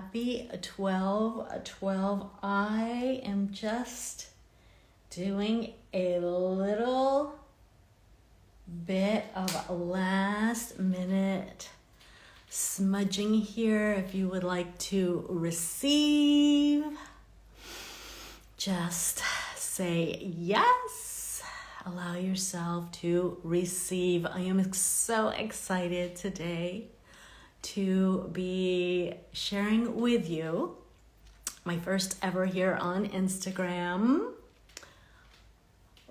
happy 12/12. I am just doing a little bit of last minute smudging here. If you would like to receive, just say yes. Allow yourself to receive. I am so excited today to be sharing with you my first ever here on Instagram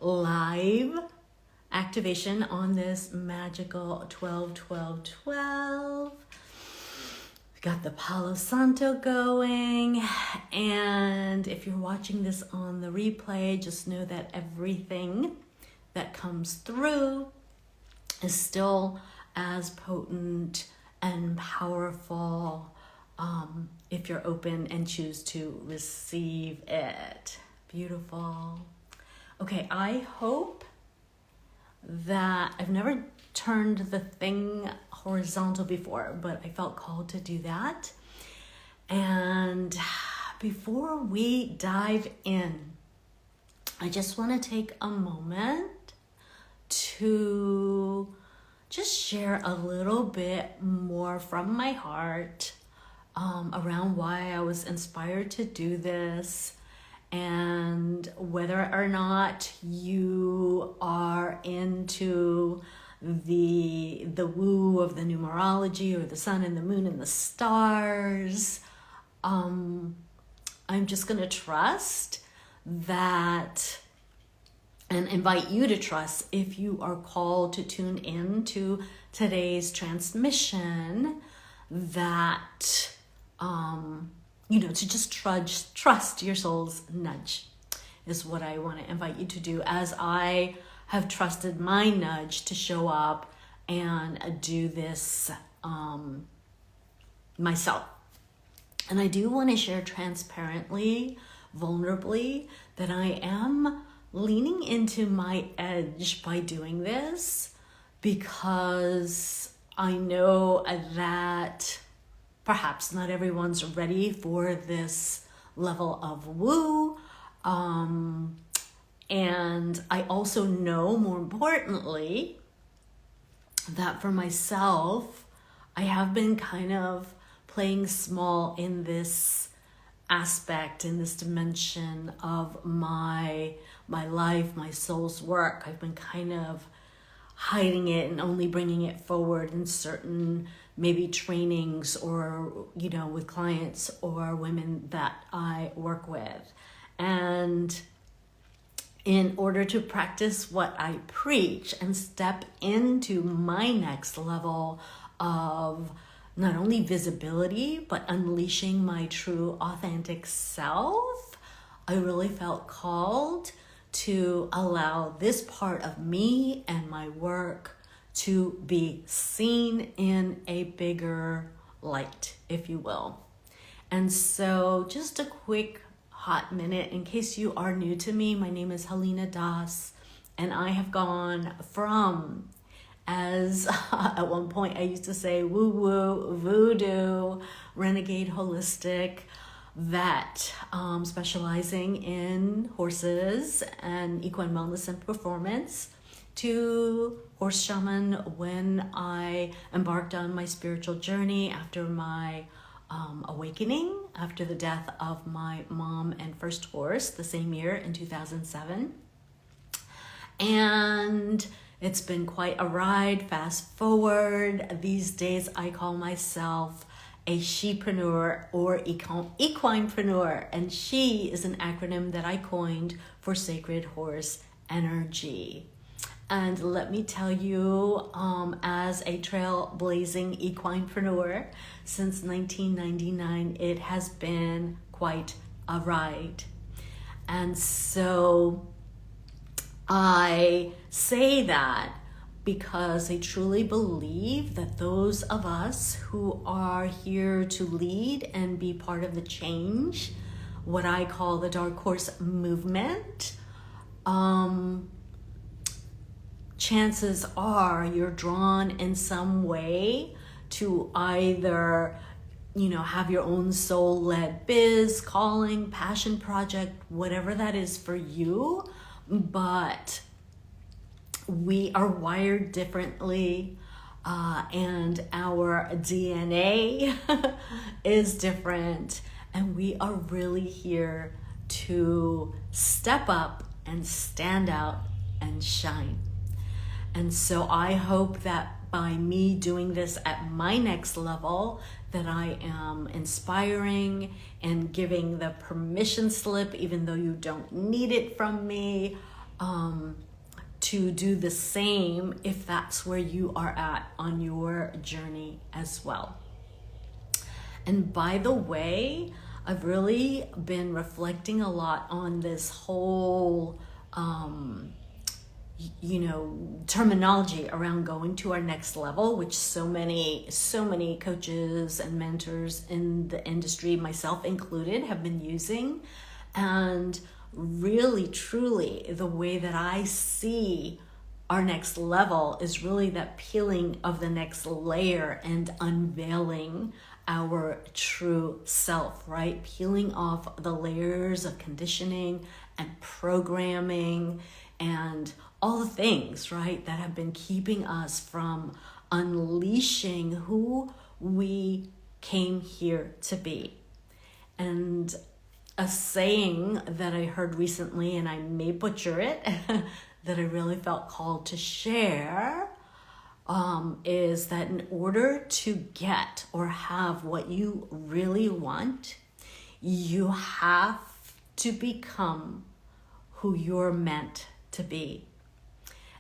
live activation on this magical 12/12/12. We got the Palo Santo going, and if you're watching this on the replay, just know that everything that comes through is still as potent and powerful if you're open and choose to receive it. Beautiful. Okay, I hope that I've never turned the thing horizontal before, but I felt called to do that. And before we dive in, I just want to take a moment to just share a little bit more from my heart around why I was inspired to do this, and whether or not you are into the woo of the numerology or the sun and the moon and the stars. I'm just going to trust that and invite you to trust, if you are called to tune in to today's transmission, that to just trust your soul's nudge is what I want to invite you to do, as I have trusted my nudge to show up and do this myself. And I do want to share transparently, vulnerably, that I am leaning into my edge by doing this, because I know that perhaps not everyone's ready for this level of woo. And I also know, more importantly, that for myself, I have been kind of playing small in this aspect, in this dimension of my life, my soul's work. I've been kind of hiding it and only bringing it forward in certain maybe trainings or, with clients or women that I work with. And in order to practice what I preach and step into my next level of not only visibility, but unleashing my true authentic self, I really felt called to allow this part of me and my work to be seen in a bigger light, if you will. And so just a quick hot minute, in case you are new to me, my name is Helena Das, and I have gone from, as at one point I used to say, woo-woo, voodoo, renegade holistic vet, specializing in horses and equine wellness and performance, to horse shaman when I embarked on my spiritual journey after my awakening, after the death of my mom and first horse the same year in 2007. And it's been quite a ride. Fast forward, these days I call myself a shepreneur or equinepreneur, and she is an acronym that I coined for sacred horse energy. And let me tell you, as a trailblazing equinepreneur since 1999, it has been quite a ride. And so I say that because I truly believe that those of us who are here to lead and be part of the change, what I call the Dark Horse movement, chances are you're drawn in some way to either have your own soul-led biz, calling, passion project, whatever that is for you. But we are wired differently, and our DNA is different, and we are really here to step up and stand out and shine. And so I hope that by me doing this at my next level, that I am inspiring and giving the permission slip, even though you don't need it from me, to do the same if that's where you are at on your journey as well. And by the way, I've really been reflecting a lot on this whole terminology around going to our next level, which so many coaches and mentors in the industry, myself included, have been using. And really, truly, the way that I see our next level is really that peeling of the next layer and unveiling our true self, right? Peeling off the layers of conditioning and programming and all the things, right, that have been keeping us from unleashing who we came here to be. And a saying that I heard recently, and I may butcher it, that I really felt called to share, is that in order to get or have what you really want, you have to become who you're meant to be.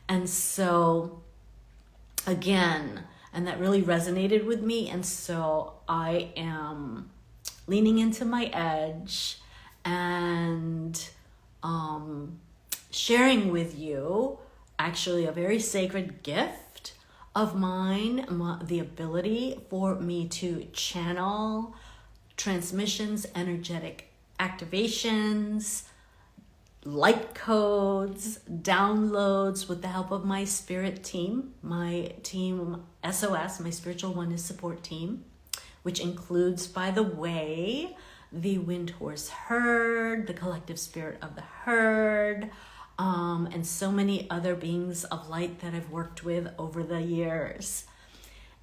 And so, again, and that really resonated with me, and so I am leaning into my edge and sharing with you actually a very sacred gift of mine, the ability for me to channel transmissions, energetic activations, light codes, downloads with the help of my spirit team, my team SOS, my spiritual oneness support team, which includes, by the way, the Wind Horse Herd, the collective spirit of the herd, and so many other beings of light that I've worked with over the years.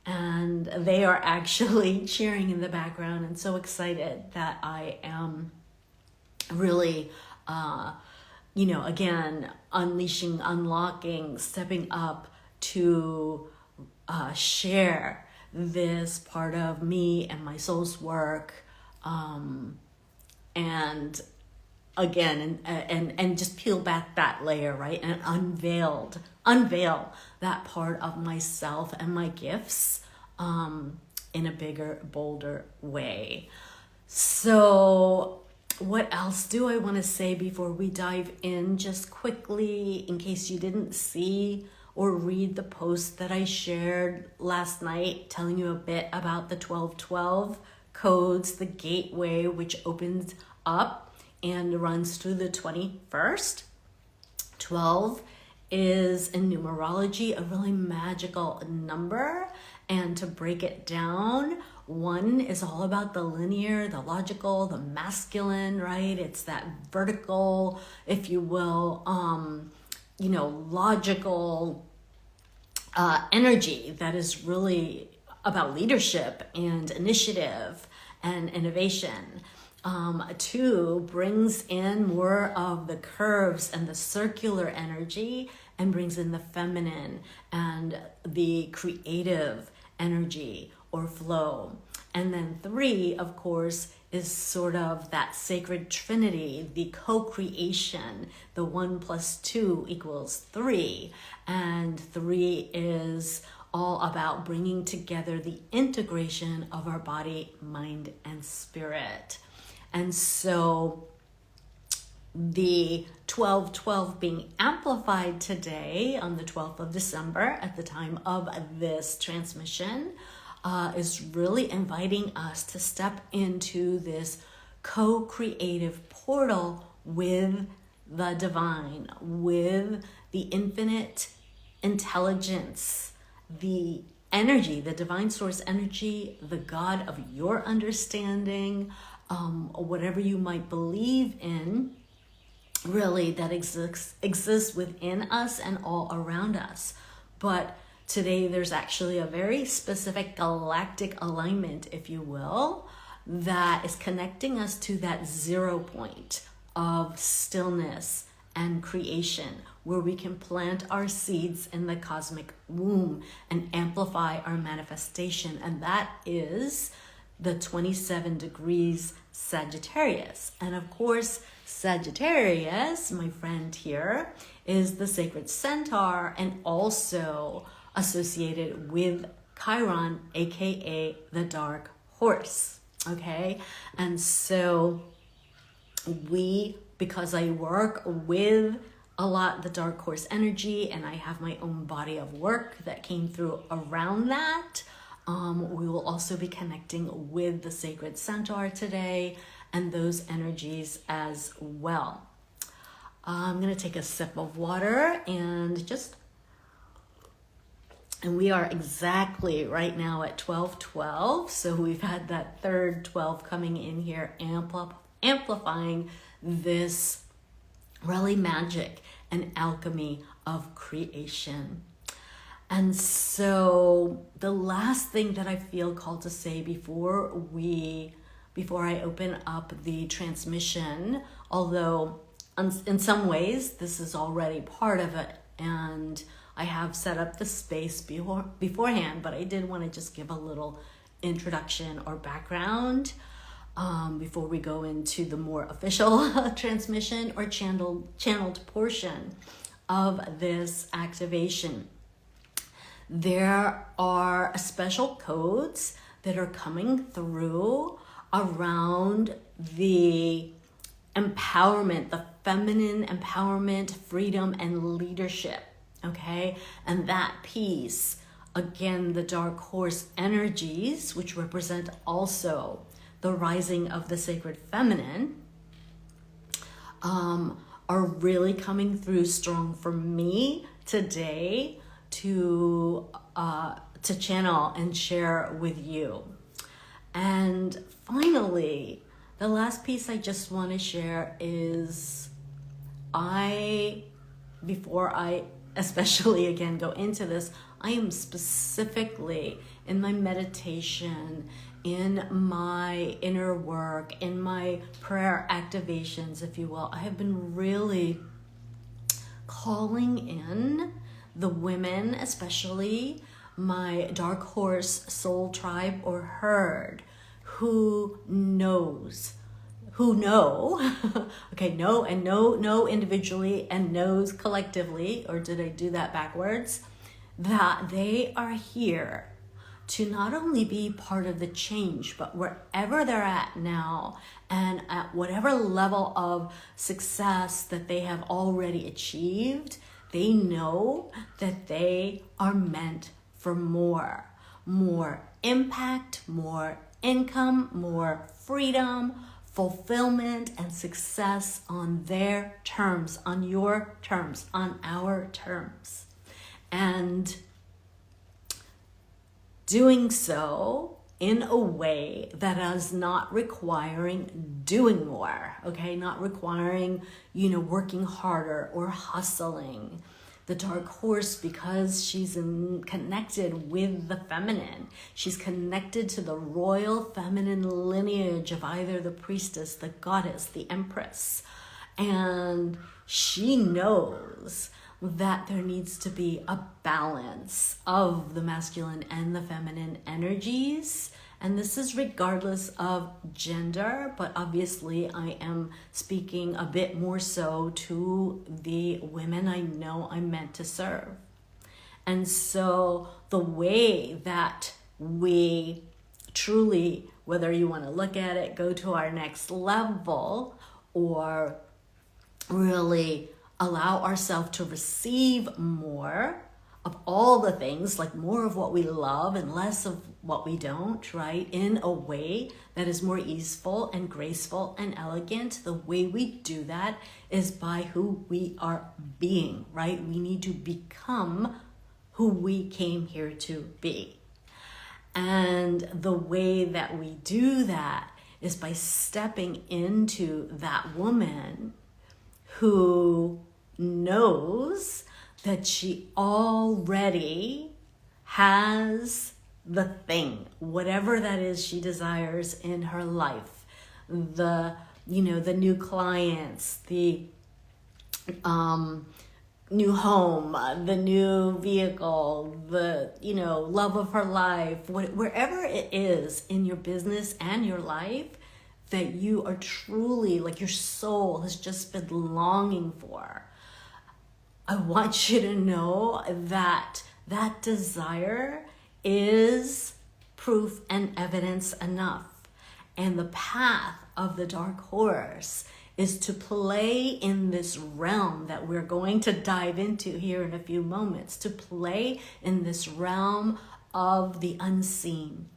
And they are actually cheering in the background and so excited that I am really, again, unleashing, unlocking, stepping up to share this part of me and my soul's work, and again, and just peel back that layer, right, and unveil that part of myself and my gifts in a bigger, bolder way. So what else do I want to say before we dive in? Just quickly, in case you didn't see or read the post that I shared last night, telling you a bit about the 1212 codes, the gateway, which opens up and runs through the 21st. 12 is in numerology a really magical number, and to break it down, 1 is all about the linear, the logical, the masculine, right? It's that vertical, if you will, logical energy that is really about leadership and initiative and innovation. 2 brings in more of the curves and the circular energy and brings in the feminine and the creative energy or flow. And then 3, of course, is sort of that sacred trinity, the co-creation, the 1 + 2 = 3. And 3 is all about bringing together the integration of our body, mind, and spirit. And so the 1212 being amplified today on the 12th of December at the time of this transmission is really inviting us to step into this co-creative portal with the divine, with the infinite intelligence, the energy, the divine source energy, the God of your understanding, whatever you might believe in, really, that exists within us and all around us. But today there's actually a very specific galactic alignment, if you will, that is connecting us to that 0 point of stillness and creation, where we can plant our seeds in the cosmic womb and amplify our manifestation. And that is the 27 degrees Sagittarius. And of course, Sagittarius, my friend here, is the sacred centaur and also associated with Chiron, aka the dark horse. Okay, and so because I work with a lot the dark horse energy, and I have my own body of work that came through around that, we will also be connecting with the sacred centaur today and those energies as well. I'm going to take a sip of water and we are exactly right now at 12:12. So we've had that third 12 coming in here, amplifying this really magic and alchemy of creation. And so the last thing that I feel called to say before I open up the transmission, although in some ways this is already part of it, and I have set up the space beforehand, but I did want to just give a little introduction or background before we go into the more official transmission or channeled portion of this activation. There are special codes that are coming through around the empowerment, the feminine empowerment, freedom, and leadership. Okay, and that piece, again, the dark horse energies, which represent also the rising of the sacred feminine, are really coming through strong for me today to channel and share with you. And finally, the last piece I just want to share is before I especially again go into this, I am specifically in my meditation, in my inner work, in my prayer activations, if you will, I have been really calling in the women, especially my dark horse soul tribe or herd, who know individually and knows collectively, or did I do that backwards, that they are here to not only be part of the change, but wherever they're at now and at whatever level of success that they have already achieved, they know that they are meant for more impact, more income, more freedom, fulfillment, and success on their terms, on your terms, on our terms. And doing so in a way that is not requiring doing more, okay? Not requiring, working harder or hustling. The dark horse, because she's connected with the feminine, she's connected to the royal feminine lineage of either the priestess, the goddess, the empress. And she knows that there needs to be a balance of the masculine and the feminine energies. And this is regardless of gender, but obviously I am speaking a bit more so to the women I know I'm meant to serve. And so the way that we truly, whether you want to look at it, go to our next level, or really allow ourselves to receive more of all the things, like more of what we love and less of what we don't, right? In a way that is more easeful and graceful and elegant. The way we do that is by who we are being, right? We need to become who we came here to be. And the way that we do that is by stepping into that woman who knows that she already has the thing, whatever that is she desires in her life. The new clients, the new home, the new vehicle, the, love of her life, wherever it is in your business and your life that you are truly, like, your soul has just been longing for. I want you to know that that desire is proof and evidence enough. And the path of the dark horse is to play in this realm that we're going to dive into here in a few moments, to play in this realm of the unseen,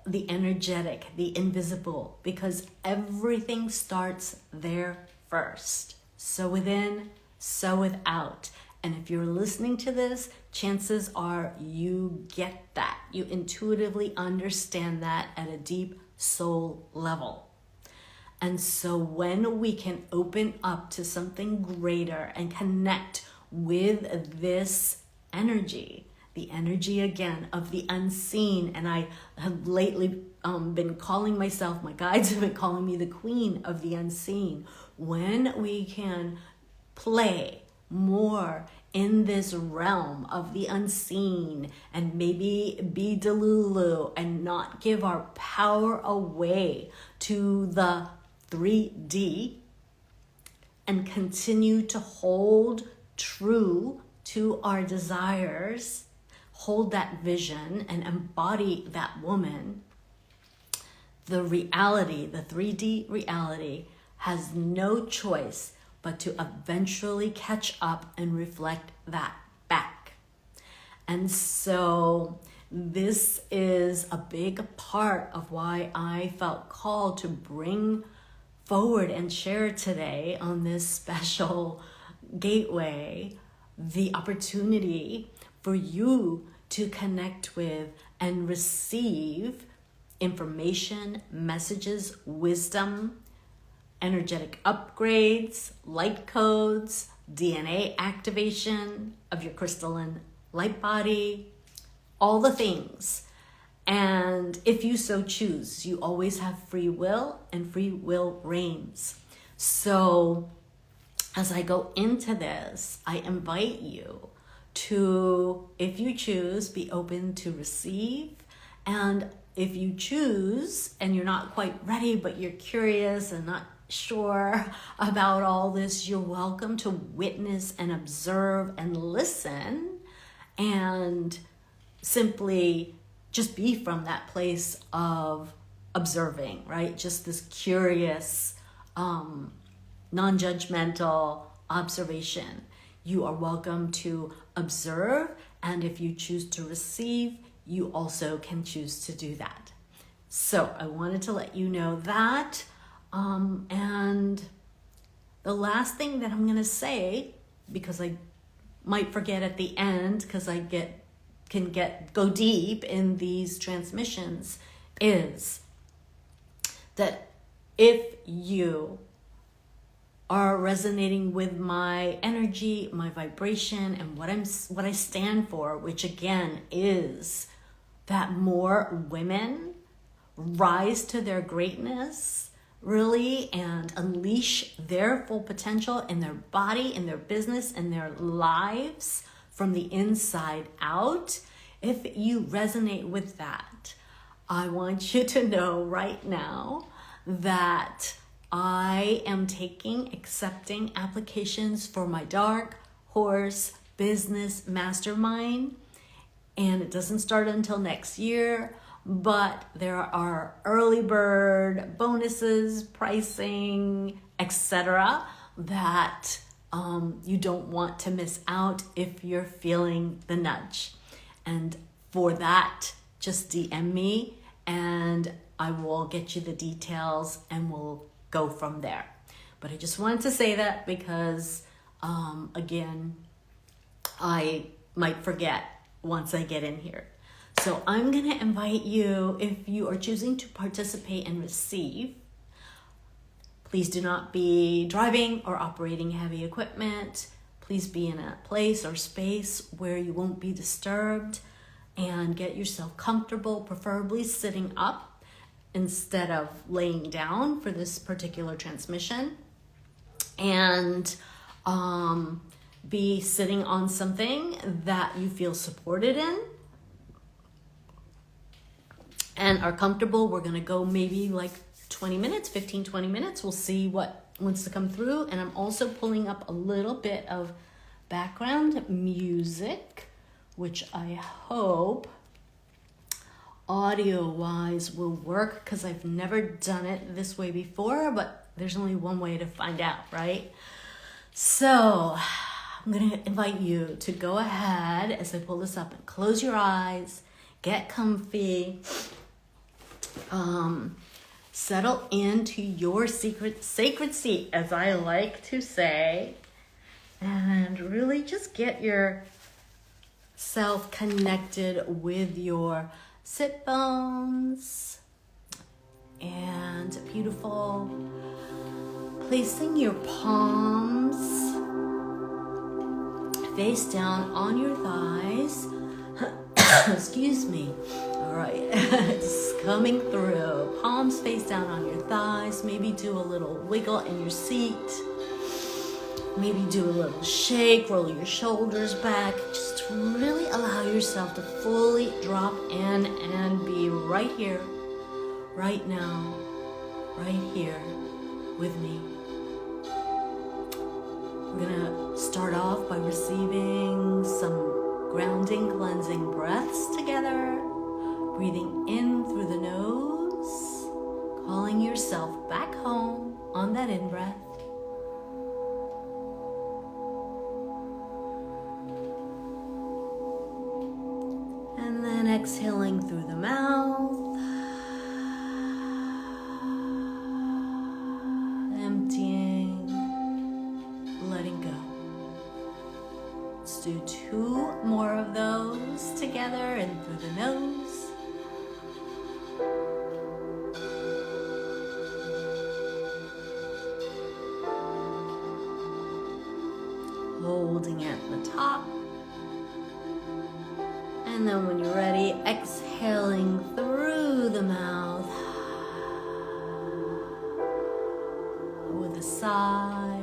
the energetic, the invisible, because everything starts there first. So within, so without. And if you're listening to this, chances are you get that. You intuitively understand that at a deep soul level. And so when we can open up to something greater and connect with this energy, the energy again of the unseen, and I have lately been calling myself, my guides have been calling me the queen of the unseen. When we can play more in this realm of the unseen and maybe be delulu and not give our power away to the 3D and continue to hold true to our desires, hold that vision and embody that woman, the reality, the 3D reality has no choice but to eventually catch up and reflect that back. And so this is a big part of why I felt called to bring forward and share today on this special gateway the opportunity for you to connect with and receive information, messages, wisdom, energetic upgrades, light codes, DNA activation of your crystalline light body, all the things. And if you so choose, you always have free will, and free will reigns. So as I go into this, I invite you to, if you choose, be open to receive. And if you choose and you're not quite ready, but you're curious and not sure about all this, you're welcome to witness and observe and listen and simply just be from that place of observing, right? Just this curious, non-judgmental observation. You are welcome to observe, and if you choose to receive, you also can choose to do that. So I wanted to let you know that. And the last thing that I'm going to say, because I might forget at the end, because I go deep in these transmissions, is that if you are resonating with my energy, my vibration, and what I stand for, which again is that more women rise to their greatness, really, and unleash their full potential in their body, in their business, in their lives from the inside out. If you resonate with that, I want you to know right now that I am accepting applications for my Dark Horse Business Mastermind, and it doesn't start until next year, but there are early bird bonuses, pricing, etc. that you don't want to miss out if you're feeling the nudge. And for that, just DM me and I will get you the details and we'll go from there. But I just wanted to say that because, again, I might forget once I get in here. So I'm going to invite you, if you are choosing to participate and receive, please do not be driving or operating heavy equipment. Please be in a place or space where you won't be disturbed, and get yourself comfortable, preferably sitting up instead of laying down for this particular transmission. And be sitting on something that you feel supported in and are comfortable. We're going to go maybe like 20 minutes, 15, 20 minutes. We'll see what wants to come through. And I'm also pulling up a little bit of background music, which I hope audio-wise will work, because I've never done it this way before, but there's only one way to find out, right? So I'm going to invite you to go ahead as I pull this up and close your eyes, get comfy, settle into your sacred seat, as I like to say, and really just get yourself connected with your sit bones. And beautiful, placing your palms face down on your thighs. Excuse me. All right, it's coming through. Palms face down on your thighs. Maybe do a little wiggle in your seat. Maybe do a little shake, roll your shoulders back. Just really allow yourself to fully drop in and be right here, right now, right here with me. We're gonna start off by receiving some grounding, cleansing breaths together. Breathing in through the nose, calling yourself back home on that in-breath. And then exhaling through the mouth, emptying, letting go. Let's do 2 more of those together, in through the nose. Holding at the top. And then when you're ready, exhaling through the mouth with a sigh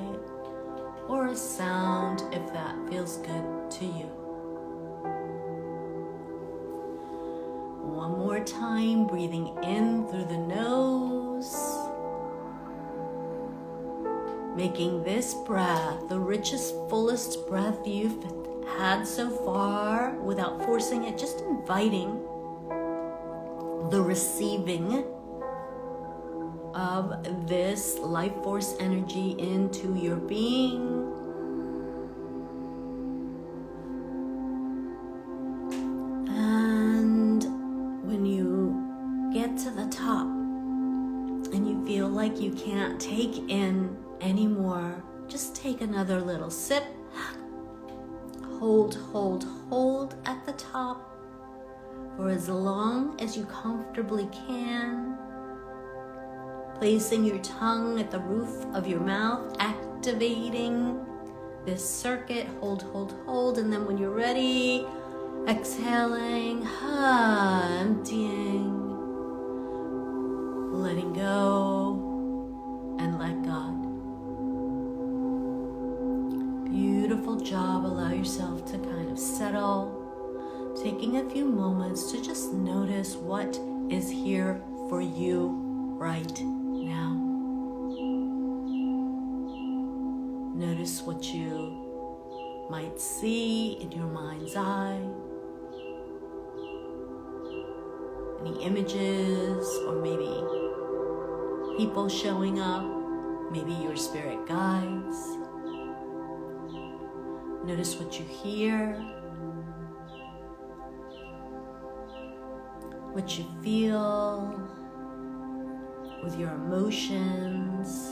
or a sound if that feels good to you. One more time, breathing in through the nose. Making this breath the richest, fullest breath you've had so far without forcing it, just inviting the receiving of this life force energy into your being. And when you get to the top and you feel like you can't take in anymore, just take another little sip. Hold at the top for as long as you comfortably can. Placing your tongue at the roof of your mouth, activating this circuit. Hold, and then when you're ready, exhaling, emptying, letting go, and let God. Beautiful job. Allow yourself to kind of settle, taking a few moments to just notice what is here for you right now. Notice what you might see in your mind's eye. Any images or maybe people showing up, maybe your spirit guides. Notice what you hear, what you feel with your emotions,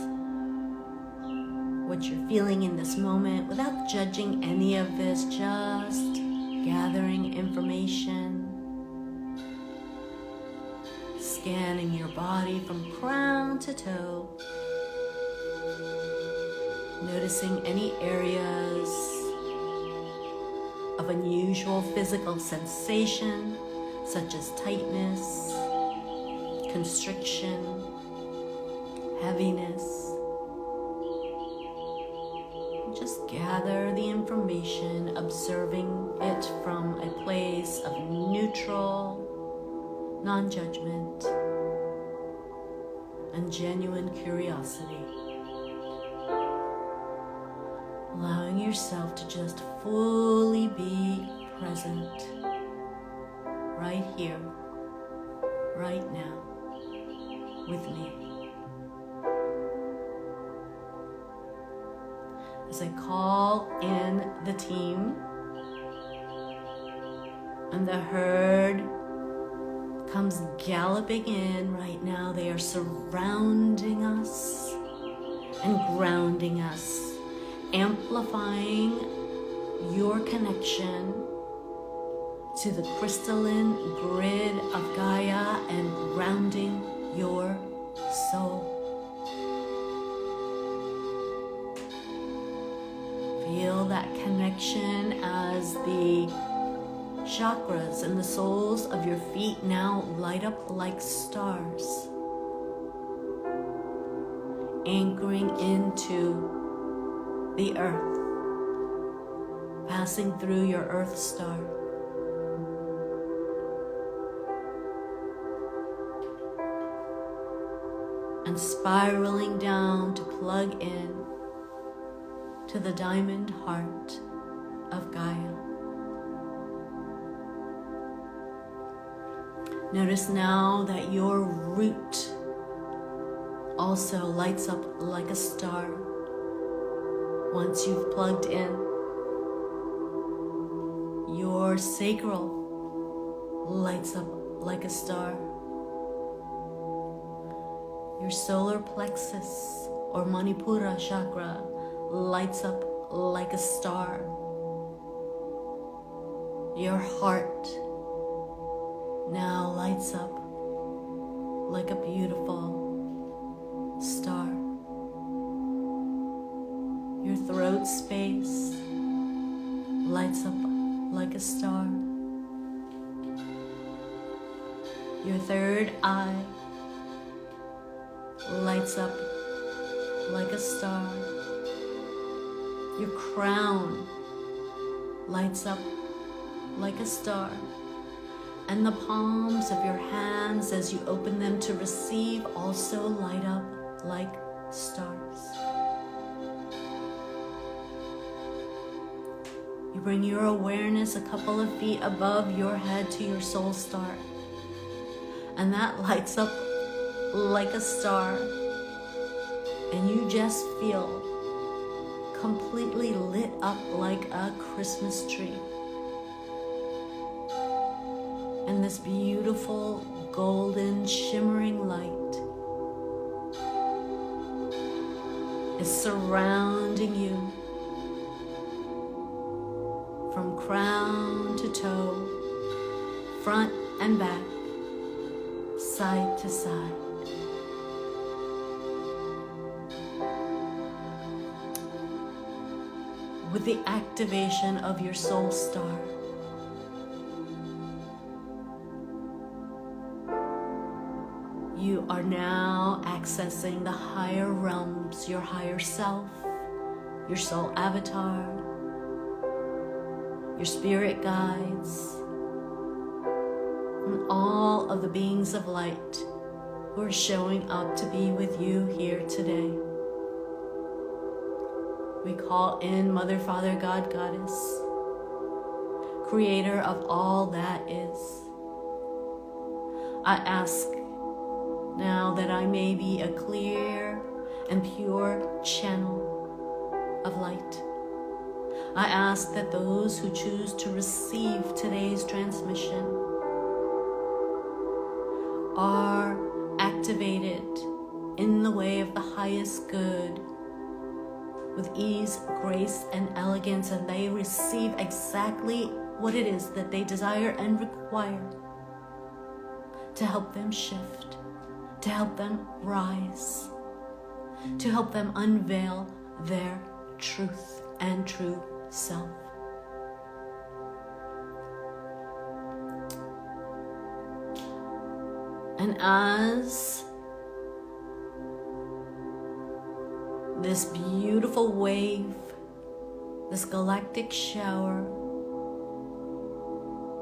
what you're feeling in this moment without judging any of this, just gathering information. scanning your body from crown to toe, noticing any areas of unusual physical sensation, such as tightness, constriction, heaviness. Just gather the information, observing it from a place of neutral, non-judgment, and genuine curiosity. Allowing yourself to just fully be present, right here, right now, with me. As I call in the team, and the herd comes galloping in right now. They are surrounding us and grounding us, amplifying your connection to the crystalline grid of Gaia and grounding your soul. Feel that connection as the chakras and the soles of your feet now light up like stars, anchoring into the earth, passing through your earth star. And spiraling down to plug in to the diamond heart of Gaia. Notice now that your root also lights up like a star once you've plugged in. Your sacral lights up like a star. Your solar plexus or Manipura chakra lights up like a star. Your heart now lights up like a beautiful star. Your throat space lights up like a star. Your third eye lights up like a star. Your crown lights up like a star. And the palms of your hands, as you open them to receive, also light up like stars. You bring your awareness a couple of feet above your head to your soul star. And that lights up like a star. And you just feel completely lit up like a Christmas tree. And this beautiful golden shimmering light is surrounding you from crown to toe, front and back, side to side. With the activation of your soul star, you are now accessing the higher realms, your higher self, your soul avatar, your spirit guides, and all of the beings of light who are showing up to be with you here today. We call in Mother, Father, God, Goddess, creator of all that is. I ask now that I may be a clear and pure channel of light. I ask that those who choose to receive today's transmission are activated in the way of the highest good with ease, grace, and elegance, and they receive exactly what it is that they desire and require to help them shift, to help them rise, to help them unveil their truth and true self. And as this beautiful wave, this galactic shower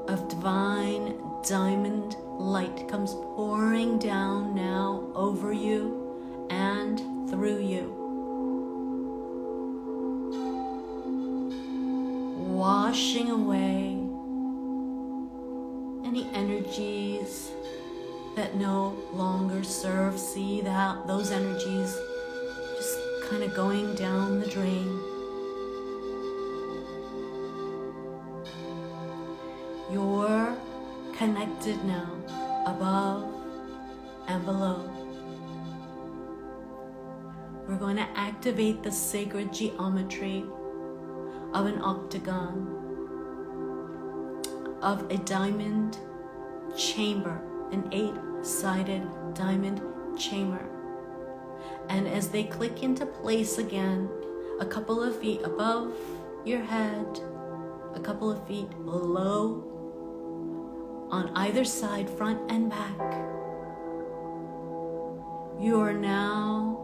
of divine diamond light comes pouring down now over you and through you, washing away any energies that no longer serve. See that those energies just kind of going down the drain. You're connected now, above and below. We're going to activate the sacred geometry of an octagon, of a diamond chamber, an 8-sided diamond chamber. And as they click into place again, a couple of feet above your head, a couple of feet below, on either side, front and back, you are now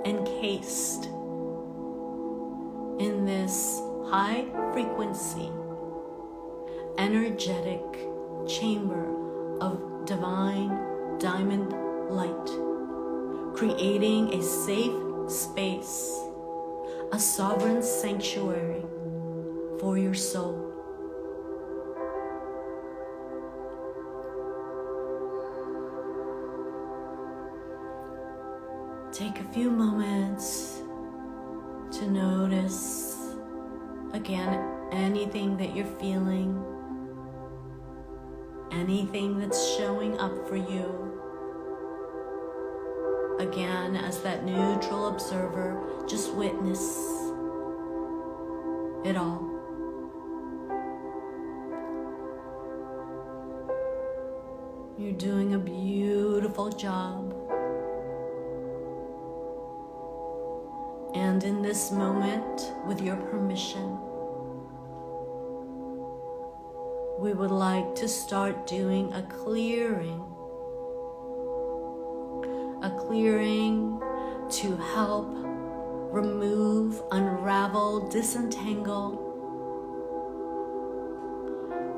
encased in this high frequency, energetic chamber of divine diamond light, creating a safe space, a sovereign sanctuary for your soul. Take a few moments to notice again anything that you're feeling, anything that's showing up for you. Again, as that neutral observer, just witness it all. You're doing a beautiful job. And in this moment, with your permission, we would like to start doing a clearing to help remove, unravel, disentangle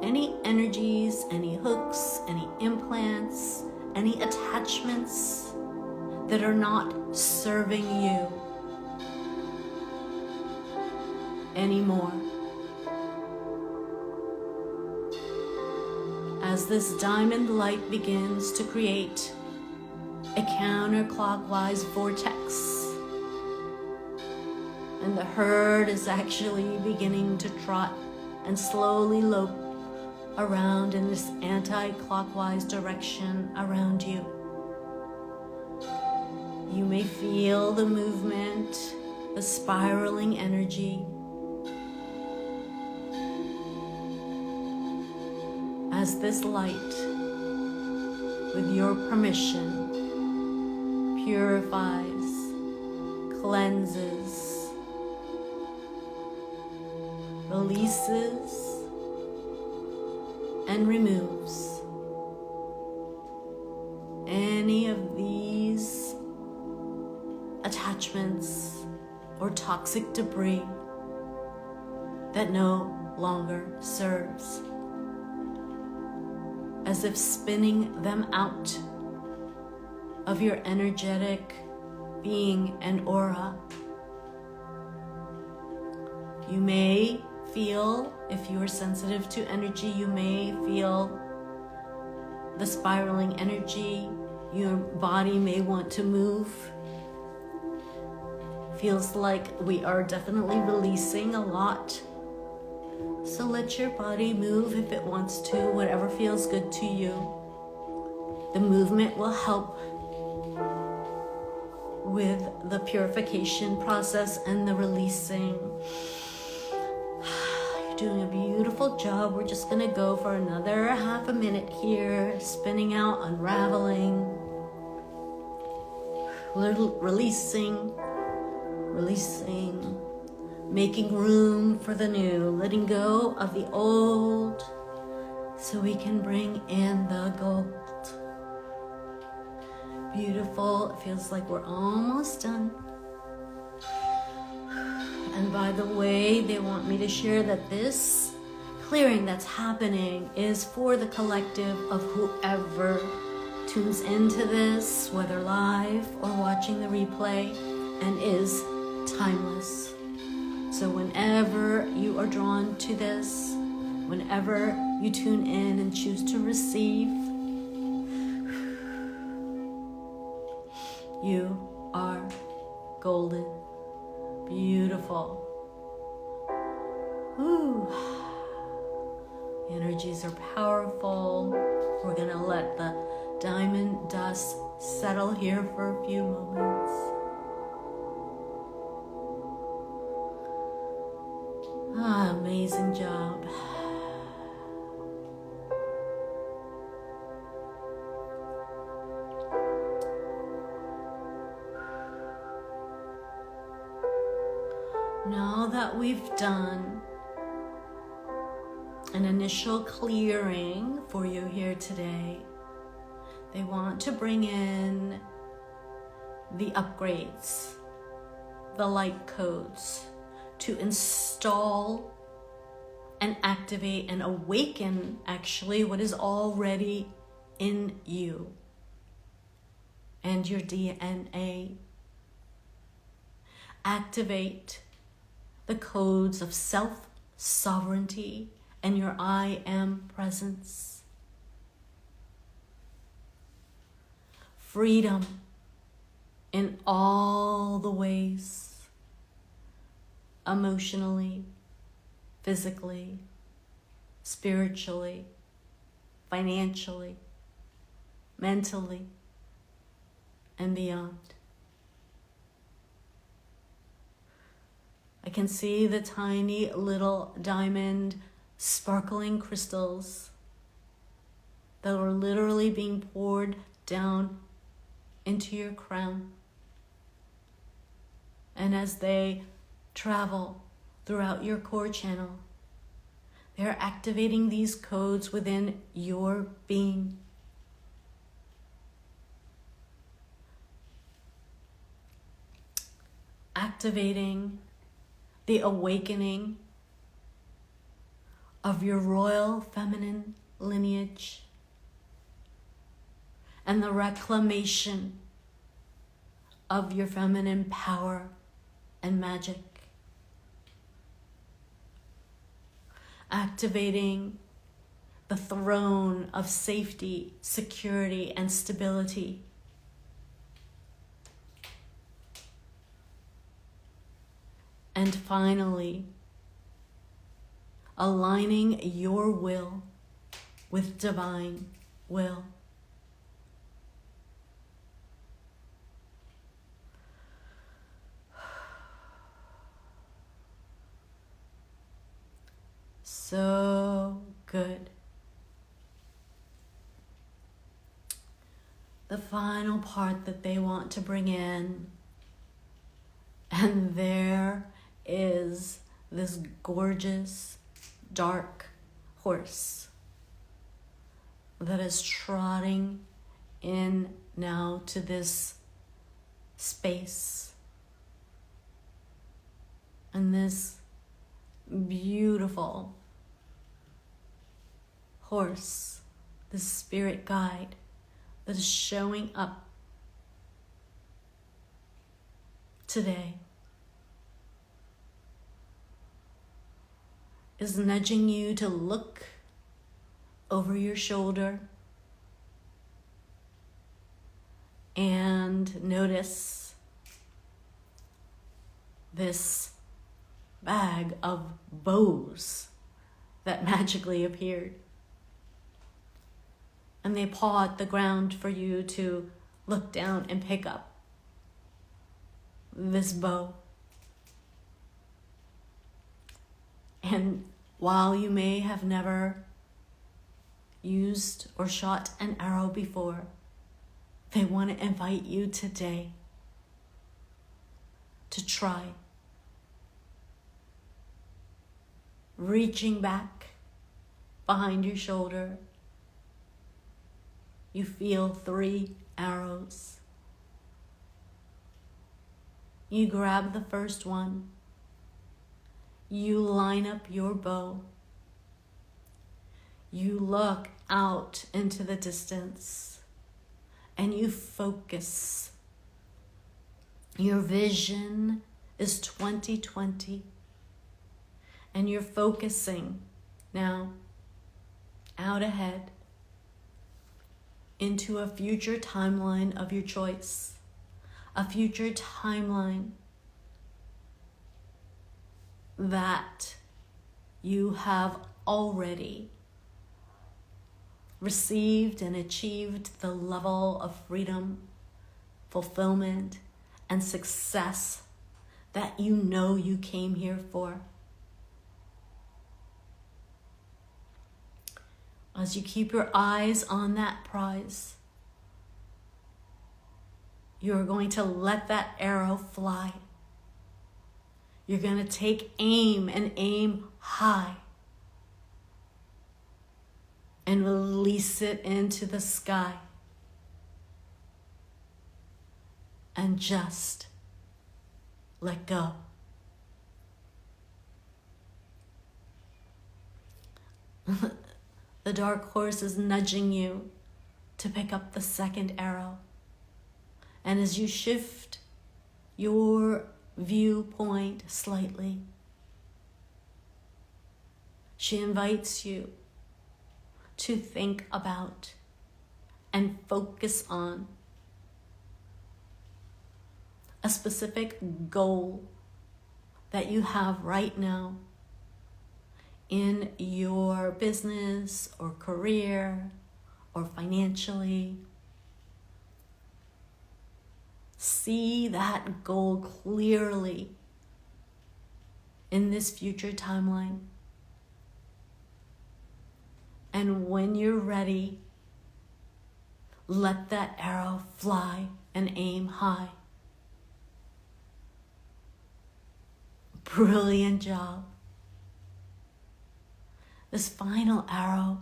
any energies, any hooks, any implants, any attachments that are not serving you anymore. As this diamond light begins to create a counterclockwise vortex, and the herd is actually beginning to trot and slowly lope around in this anti-clockwise direction around you. You may feel the movement, the spiraling energy, as this light, with your permission, purifies, cleanses, releases, and removes any of these attachments or toxic debris that no longer serves, as if spinning them out of your energetic being and aura. You may feel, if you are sensitive to energy, you may feel the spiraling energy. Your body may want to move. Feels like we are definitely releasing a lot. So let your body move if it wants to, whatever feels good to you. The movement will help with the purification process and the releasing. You're You're doing a beautiful job. We're just gonna go for another half a minute here, spinning out, unraveling, releasing, making room for the new, letting go of the old so we can bring in the gold. Beautiful. It feels like we're almost done. And by the way, they want me to share that this clearing that's happening is for the collective of whoever tunes into this, whether live or watching the replay, and is timeless. So whenever you are drawn to this, whenever you tune in and choose to receive, you are golden. Beautiful. Ooh. Energies are powerful. We're gonna let the diamond dust settle here for a few moments. Amazing job. Now that we've done an initial clearing for you here today, they want to bring in the upgrades, the light codes, to install and activate and awaken actually what is already in you and your DNA. Activate the codes of self-sovereignty and your I am presence. Freedom in all the ways, emotionally, physically, spiritually, financially, mentally, and beyond. I can see the tiny little diamond sparkling crystals that are literally being poured down into your crown. And as they travel throughout your core channel, they're activating these codes within your being. Activating the awakening of your royal feminine lineage and the reclamation of your feminine power and magic. Activating the throne of safety, security, and stability. And finally, aligning your will with divine will. So good. The final part that they want to bring in, and there is this gorgeous dark horse that is trotting in now to this space. And this beautiful horse, this spirit guide that is showing up today, is nudging you to look over your shoulder and notice this bag of bows that magically appeared. And they paw at the ground for you to look down and pick up this bow. And while you may have never used or shot an arrow before, they want to invite you today to try. Reaching back behind your shoulder, you feel 3 arrows. You grab the first one. You line up your bow. You look out into the distance and you focus. Your vision is 2020 and you're focusing now out ahead into a future timeline of your choice, a future timeline that you have already received and achieved the level of freedom, fulfillment, and success that you know you came here for. As you keep your eyes on that prize, you're going to let that arrow fly. You're going to take aim and aim high and release it into the sky and just let go. The dark horse is nudging you to pick up the second arrow. And as you shift your viewpoint slightly, she invites you to think about and focus on a specific goal that you have right now in your business or career or financially. See that goal clearly in this future timeline. And when you're ready, let that arrow fly and aim high. Brilliant job. This final arrow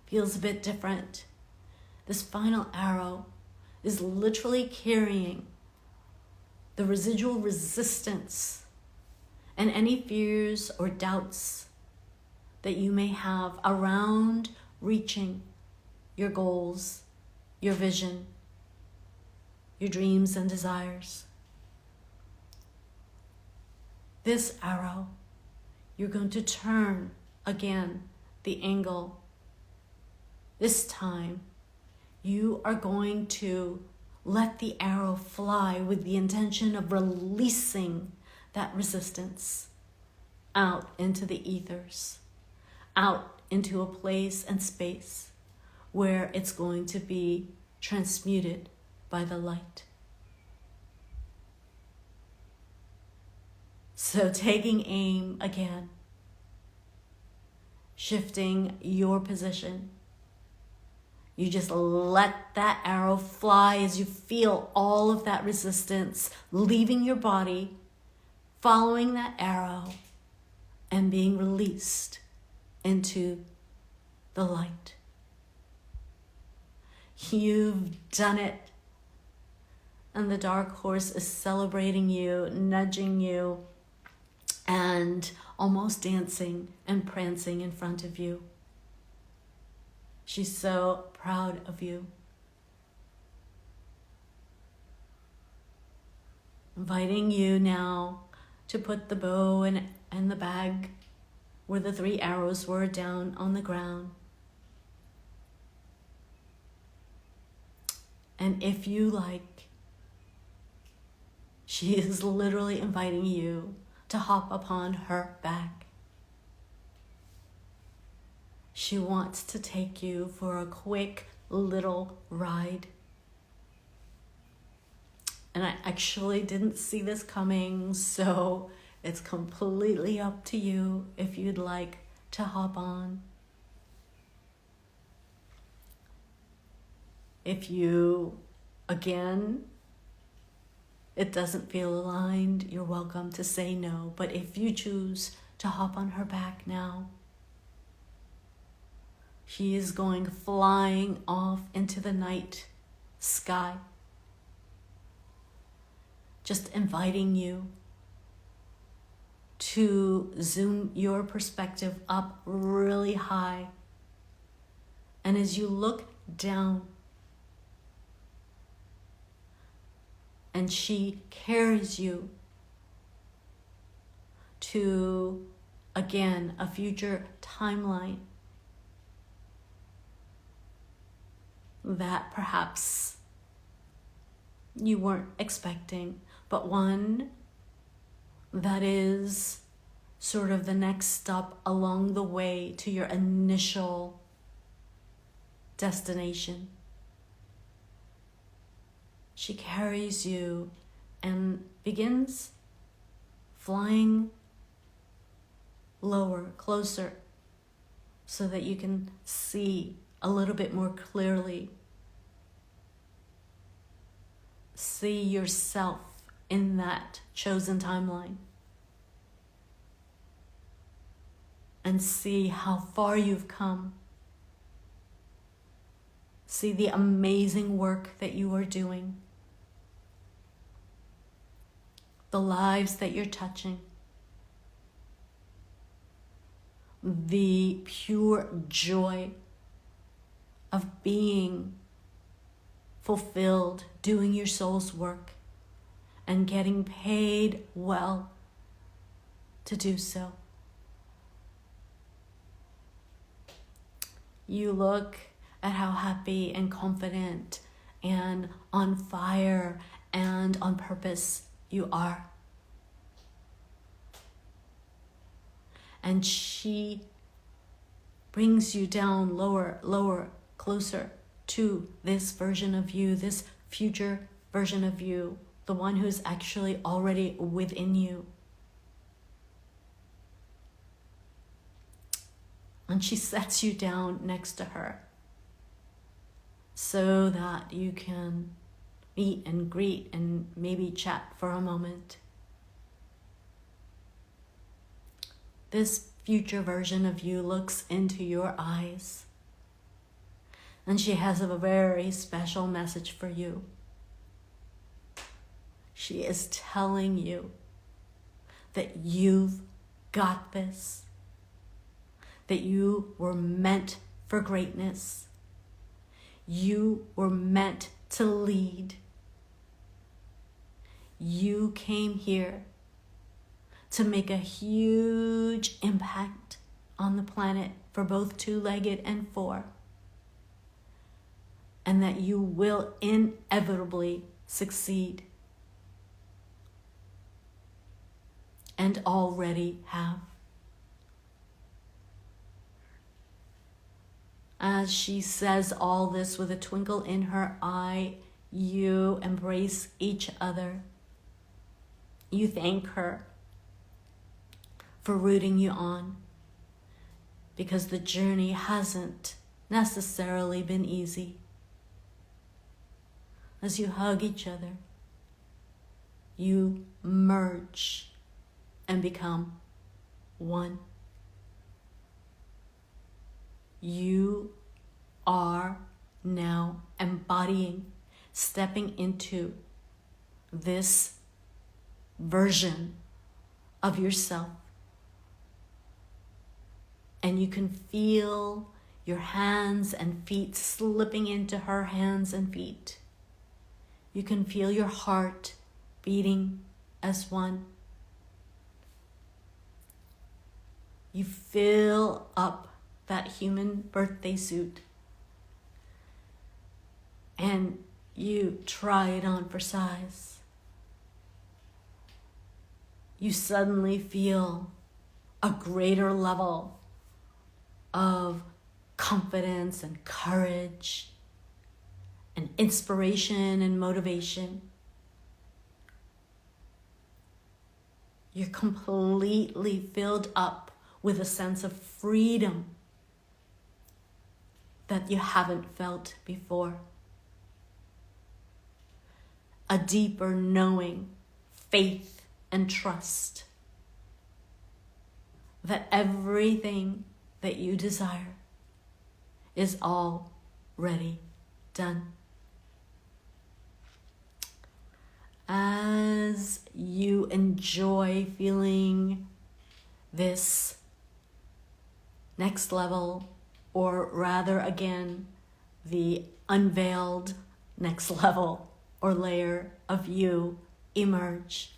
feels a bit different. This final arrow is literally carrying the residual resistance and any fears or doubts that you may have around reaching your goals, your vision, your dreams and desires. This arrow, you're going to turn again the angle. This time, you are going to let the arrow fly with the intention of releasing that resistance out into the ethers, out into a place and space where it's going to be transmuted by the light. So taking aim again, shifting your position. You just let that arrow fly as you feel all of that resistance leaving your body, following that arrow, and being released into the light. You've done it. And the dark horse is celebrating you, nudging you, and almost dancing and prancing in front of you. She's so proud of you. Inviting you now to put the bow and the bag where the 3 arrows were down on the ground. And if you like, she is literally inviting you to hop upon her back. She wants to take you for a quick little ride. And I actually didn't see this coming, so It's completely up to you if you'd like to hop on. If you, again, it doesn't feel aligned, you're welcome to say no. But if you choose to hop on her back now, she is going flying off into the night sky, just inviting you to zoom your perspective up really high. And as you look down, and she carries you to, again, a future timeline that perhaps you weren't expecting, but one that is sort of the next stop along the way to your initial destination. She carries you and begins flying lower, closer, so that you can see a little bit more clearly. See yourself in that chosen timeline. And see how far you've come. See the amazing work that you are doing. The lives that you're touching. The pure joy of being fulfilled, doing your soul's work, and getting paid well to do so. You look at how happy and confident and on fire and on purpose you are. And she brings you down lower, lower, closer to this version of you, this future version of you, the one who's actually already within you. And she sets you down next to her so that you can meet and greet and maybe chat for a moment. This future version of you looks into your eyes, and she has a very special message for you. She is telling you that you've got this, that you were meant for greatness. You were meant to lead. You came here to make a huge impact on the planet for both two-legged and four. And that you will inevitably succeed. And already have. As she says all this with a twinkle in her eye, you embrace each other. You thank her for rooting you on, because the journey hasn't necessarily been easy. As you hug each other, you merge and become one. You are now embodying, stepping into this version of yourself. And you can feel your hands and feet slipping into her hands and feet. You can feel your heart beating as one. You fill up that human birthday suit and you try it on for size. You suddenly feel a greater level of confidence and courage and inspiration and motivation. You're completely filled up with a sense of freedom that you haven't felt before. A deeper knowing, faith, and trust that everything that you desire is already done. As you enjoy feeling this next level, or rather again, the unveiled next level or layer of you emerge,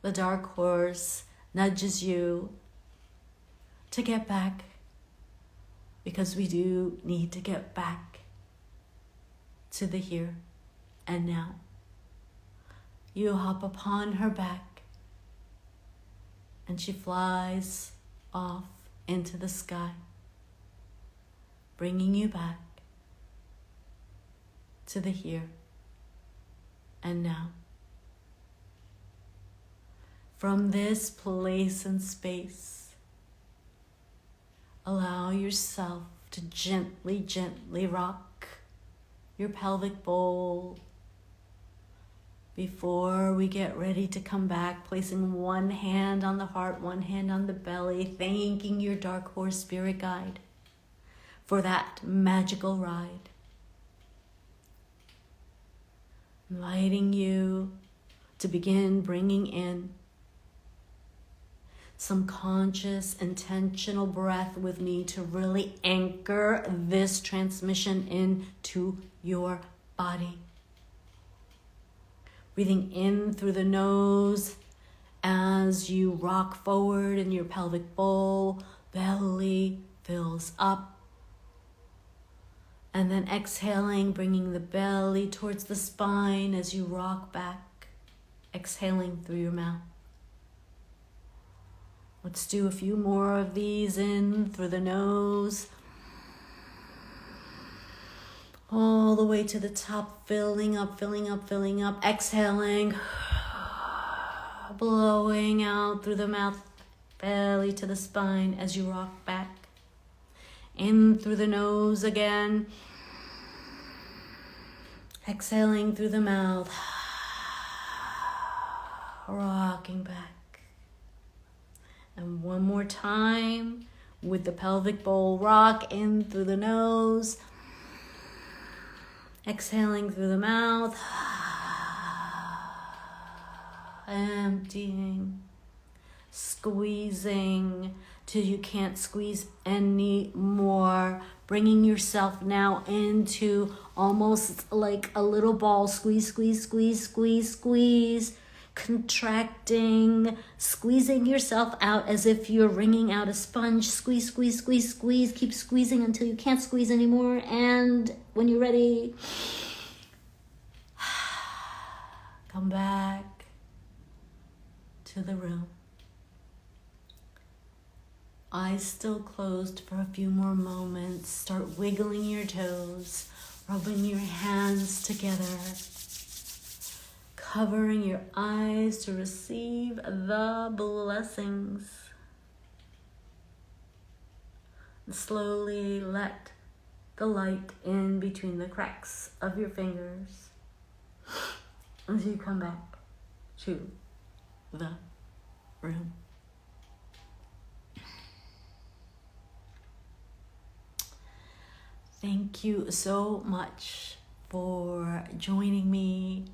the dark horse nudges you to get back, because we do need to get back to the here and now. You hop upon her back, and she flies off into the sky, bringing you back to the here and now. From this place and space, allow yourself to gently, gently rock your pelvic bowl. Before we get ready to come back, placing one hand on the heart, one hand on the belly, thanking your dark horse spirit guide for that magical ride. Inviting you to begin bringing in some conscious, intentional breath with me to really anchor this transmission into your body. Breathing in through the nose as you rock forward in your pelvic bowl, belly fills up. And then exhaling, bringing the belly towards the spine as you rock back, exhaling through your mouth. Let's do a few more of these in through the nose. All the way to the top, filling up, filling up, filling up. Exhaling, blowing out through the mouth, belly to the spine as you rock back. In through the nose again. Exhaling through the mouth, rocking back. And one more time with the pelvic bowl rock, in through the nose. Exhaling through the mouth, emptying, squeezing till you can't squeeze anymore. Bringing yourself now into almost like a little ball. Squeeze, squeeze, squeeze, squeeze, squeeze. Contracting, squeezing yourself out as if you're wringing out a sponge. Squeeze, squeeze, squeeze, squeeze. Keep squeezing until you can't squeeze anymore. And when you're ready, come back to the room. Eyes still closed for a few more moments. Start wiggling your toes, rubbing your hands together, covering your eyes to receive the blessings. And slowly let the light in between the cracks of your fingers as you come back to the room. Thank you so much for joining me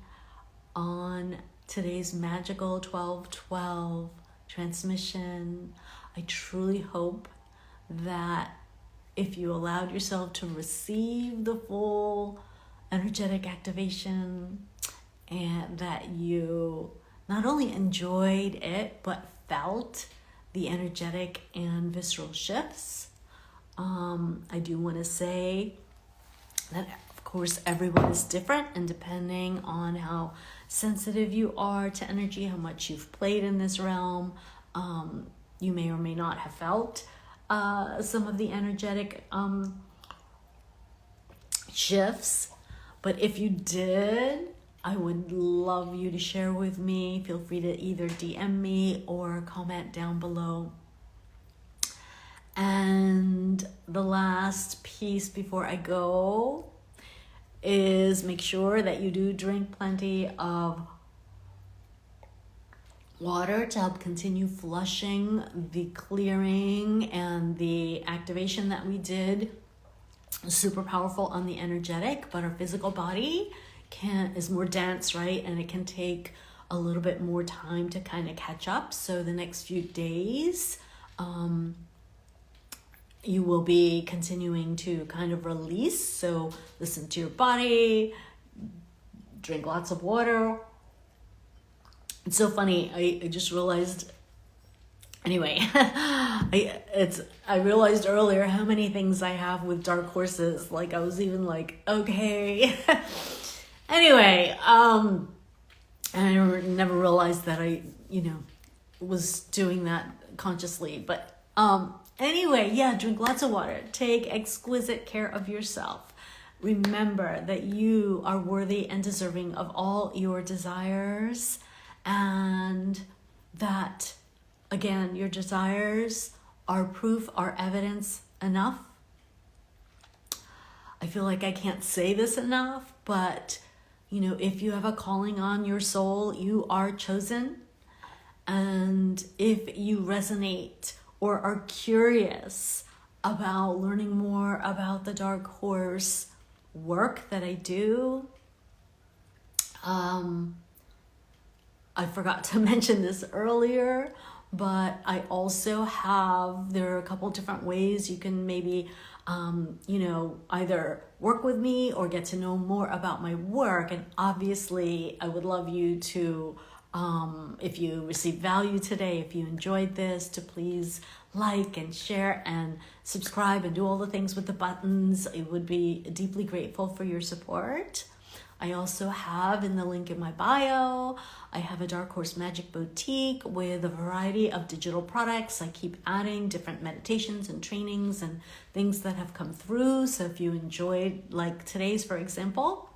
on today's magical 12/12 transmission. I truly hope that if you allowed yourself to receive the full energetic activation, and that you not only enjoyed it but felt the energetic and visceral shifts. I do want to say that, of course, everyone is different, and depending on how sensitive you are to energy, how much you've played in this realm, you may or may not have felt some of the energetic shifts. But if you did, I would love you to share with me. Feel free to either DM me or comment down below. And the last piece before I go is make sure that you do drink plenty of water to help continue flushing the clearing and the activation that we did. Super powerful on the energetic, but our physical body is more dense, right? And it can take a little bit more time to kind of catch up. So the next few days, you will be continuing to kind of release. So listen to your body, drink lots of water. It's so funny. I just realized, anyway, I realized earlier how many things I have with dark horses. Like I was even like, okay. Anyway, and I never realized that I, was doing that consciously. But anyway, yeah, drink lots of water. Take exquisite care of yourself. Remember that you are worthy and deserving of all your desires, and that, again, your desires are proof, are evidence enough. I feel like I can't say this enough, but if you have a calling on your soul, you are chosen. And if you resonate or are curious about learning more about the dark horse work that I do, I forgot to mention this earlier, but I also there are a couple different ways you can maybe, either work with me or get to know more about my work. And obviously, I would love you to, if you received value today, if you enjoyed this, to please like and share and subscribe and do all the things with the buttons. I would be deeply grateful for your support. I also have, in the link in my bio, I have a Dark Horse Magic Boutique with a variety of digital products. I keep adding different meditations and trainings and things that have come through. So if you enjoyed, like today's, for example,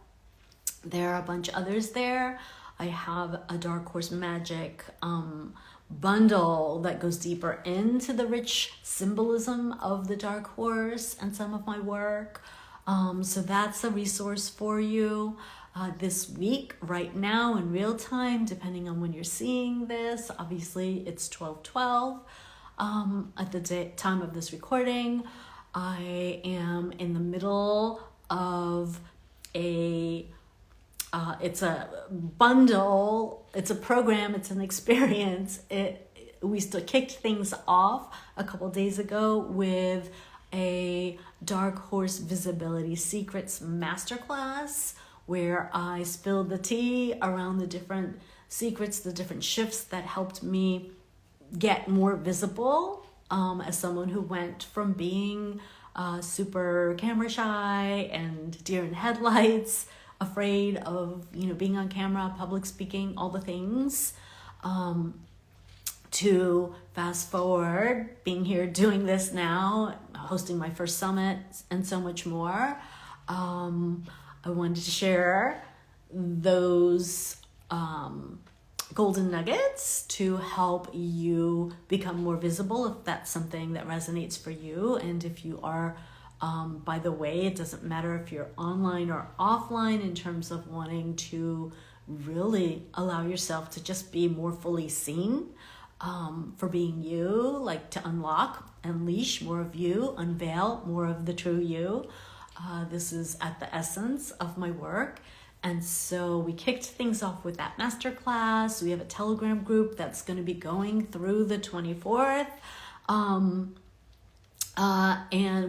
there are a bunch of others there. I have a Dark Horse Magic bundle that goes deeper into the rich symbolism of the Dark Horse and some of my work. So that's a resource for you this week, right now, in real time, depending on when you're seeing this. Obviously, it's 12/12 at the time of this recording. I am in the middle of it's a bundle, it's a program, it's an experience. We still kicked things off a couple days ago with a Dark Horse Visibility Secrets Masterclass, where I spilled the tea around the different secrets, the different shifts that helped me get more visible as someone who went from being super camera shy and deer in headlights, afraid of being on camera, public speaking, all the things, to fast forward, being here doing this now, hosting my first summit, and so much more. I wanted to share those golden nuggets to help you become more visible, if that's something that resonates for you. And if you are, by the way, it doesn't matter if you're online or offline in terms of wanting to really allow yourself to just be more fully seen, for being you, like to unlock, unleash more of you, unveil more of the true you. This is at the essence of my work. And so we kicked things off with that masterclass. We have a Telegram group that's going to be going through the 24th. And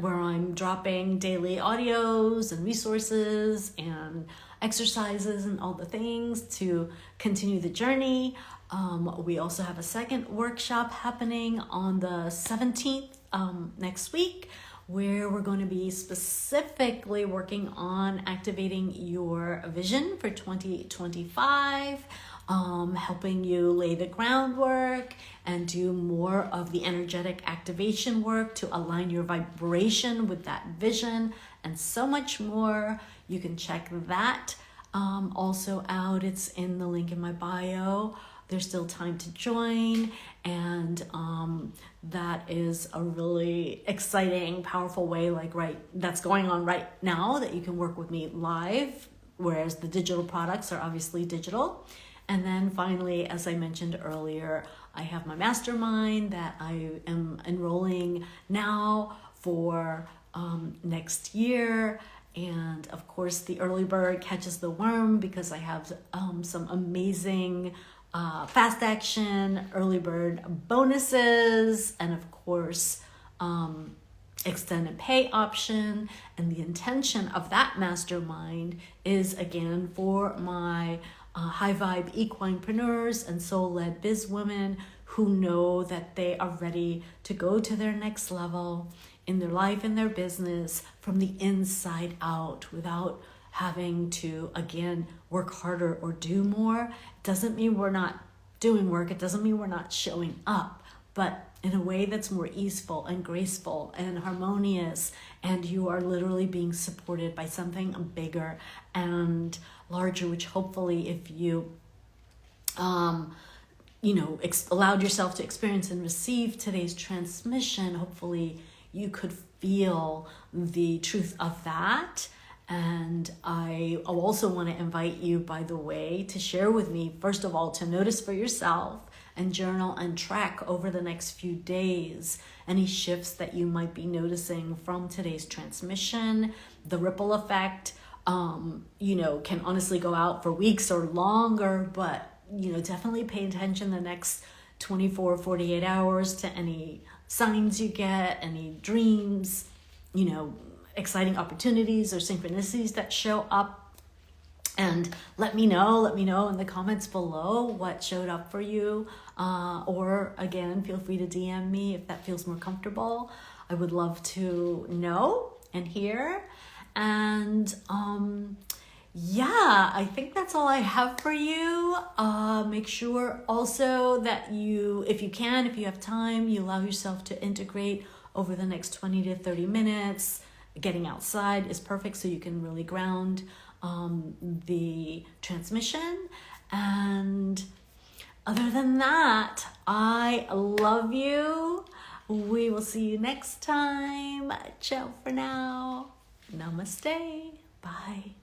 where I'm dropping daily audios and resources and exercises and all the things to continue the journey. We also have a second workshop happening on the 17th next week, where we're going to be specifically working on activating your vision for 2025, helping you lay the groundwork and do more of the energetic activation work to align your vibration with that vision, and so much more. You can check that also out. It's in the link in my bio. There's still time to join, and that is a really exciting, powerful way, that's going on right now, that you can work with me live, whereas the digital products are obviously digital. And then finally, as I mentioned earlier, I have my mastermind that I am enrolling now for next year. And of course, the early bird catches the worm, because I have some amazing fast action early bird bonuses, and of course, extended pay option. And the intention of that mastermind is, again, for my high vibe equinepreneurs and soul-led biz women who know that they are ready to go to their next level in their life and their business from the inside out, without having to, again, work harder or do more. It doesn't mean we're not doing work. It doesn't mean we're not showing up, but in a way that's more easeful and graceful and harmonious, and you are literally being supported by something bigger and larger, which hopefully, if you allowed yourself to experience and receive today's transmission, hopefully you could feel the truth of that. And I also want to invite you, by the way, to share with me, first of all, to notice for yourself and journal and track over the next few days any shifts that you might be noticing from today's transmission. The ripple effect, can honestly go out for weeks or longer, but, definitely pay attention the next 24, 48 hours to any signs you get, any dreams, exciting opportunities or synchronicities that show up. And let me know in the comments below what showed up for you. Or again, feel free to DM me if that feels more comfortable. I would love to know and hear. And I think that's all I have for you. Make sure also that if you have time, you allow yourself to integrate over the next 20 to 30 minutes. Getting outside is perfect, so you can really ground the transmission. And other than that, I love you. We will see you next time. Ciao for now. Namaste. Bye.